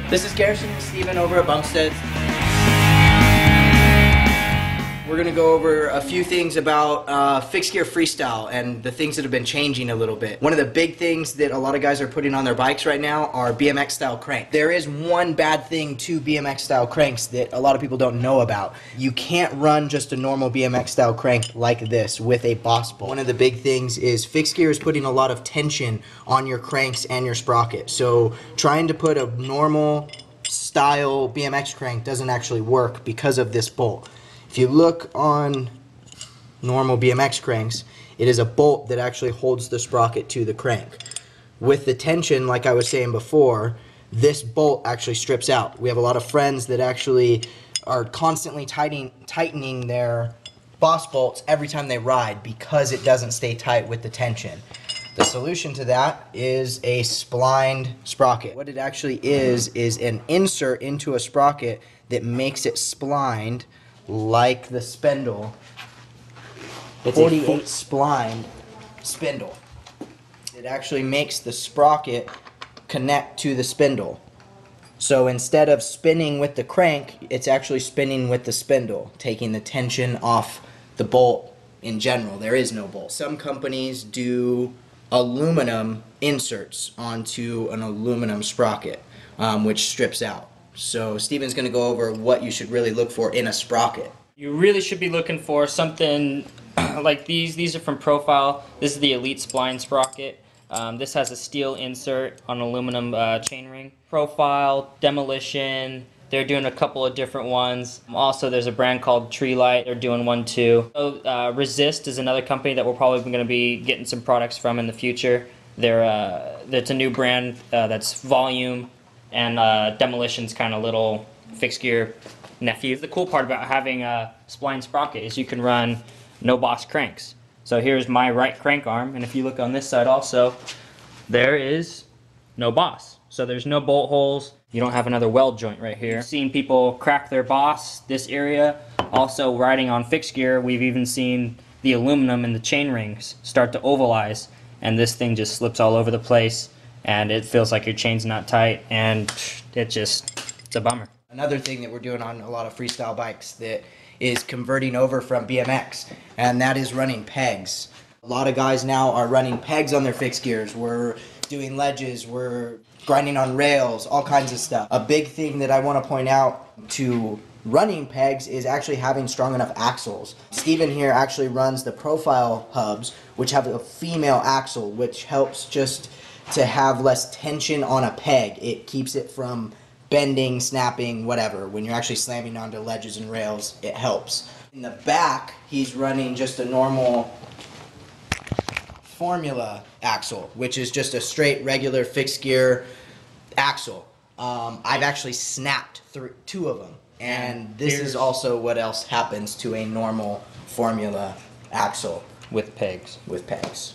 This is Garrison and Steven over at Bumsteads. We're going to go over a few things about fixed gear freestyle and the things that have been changing a little bit. One of the big things that a lot of guys are putting on their bikes right now are BMX style cranks. There is one bad thing to BMX style cranks that a lot of people don't know about. You can't run just a normal BMX style crank like this with a boss bolt. One of the big things is fixed gear is putting a lot of tension on your cranks and your sprocket. So trying to put a normal style BMX crank doesn't actually work because of this bolt. If you look on normal BMX cranks, it is a bolt that actually holds the sprocket to the crank. With the tension, like I was saying before, this bolt actually strips out. We have a lot of friends that actually are constantly tightening their boss bolts every time they ride because it doesn't stay tight with the tension. The solution to that is a splined sprocket. What it actually is an insert into a sprocket that makes it splined like the spindle. It's 48 splined spindle. It actually makes the sprocket connect to the spindle. So instead of spinning with the crank, it's actually spinning with the spindle, taking the tension off the bolt in general. There is no bolt. Some companies do aluminum inserts onto an aluminum sprocket, which strips out. So Steven's going to go over what you should really look for in a sprocket. You really should be looking for something like these. These are from Profile. This is the Elite Spline sprocket. This has a steel insert on aluminum chainring. Profile, Demolition, they're doing a couple of different ones. Also, there's a brand called Tree Light. They're doing one too. So, Resist is another company that we're probably going to be getting some products from in the future. It's a new brand that's volume. And Demolition's kind of little fixed gear nephew. The cool part about having a spline sprocket is you can run no boss cranks. So here's my right crank arm, and if you look on this side also, there is no boss. So there's no bolt holes. You don't have another weld joint right here. You've seen people crack their boss this area. Also riding on fixed gear, we've even seen the aluminum in the chain rings start to ovalize, and this thing just slips all over the place. And it feels like your chain's not tight, and it's a bummer. Another thing that we're doing on a lot of freestyle bikes that is converting over from BMX, and that is running pegs. A lot of guys now are running pegs on their fixed gears. We're doing ledges, we're grinding on rails, all kinds of stuff. A big thing that I want to point out to running pegs is actually having strong enough axles. Steven here actually runs the Profile hubs, which have a female axle, which helps just to have less tension on a peg. It keeps it from bending, snapping, whatever. When you're actually slamming onto ledges and rails, it helps. In the back, he's running just a normal Formula axle, which is just a straight, regular fixed gear axle. I've actually snapped through 2 of them, and this is also what else happens to a normal Formula axle With pegs. with pegs.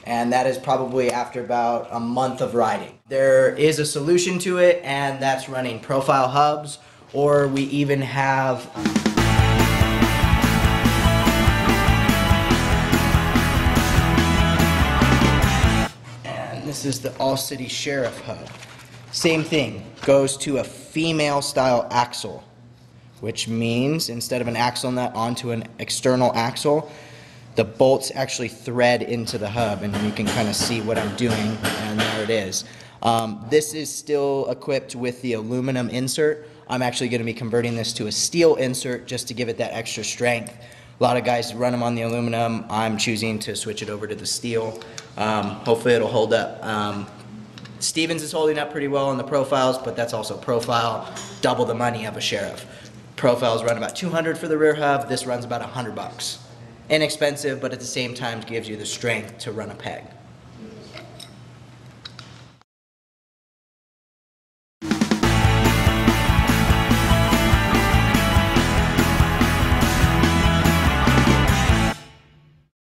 And that is probably after about a month of riding. There is a solution to it, and that's running Profile hubs, or we even have and this is the All City Sheriff hub. Same thing, goes to a female style axle, which means instead of an axle nut onto an external axle, the bolts actually thread into the hub, and you can kind of see what I'm doing, and there it is. This is still equipped with the aluminum insert. I'm actually going to be converting this to a steel insert just to give it that extra strength. A lot of guys run them on the aluminum. I'm choosing to switch it over to the steel. Hopefully it'll hold up. Stevens is holding up pretty well on the Profiles, but that's also Profile, double the money of a Sheriff. Profiles run about $200 for the rear hub. This runs about $100. Inexpensive, but at the same time gives you the strength to run a peg.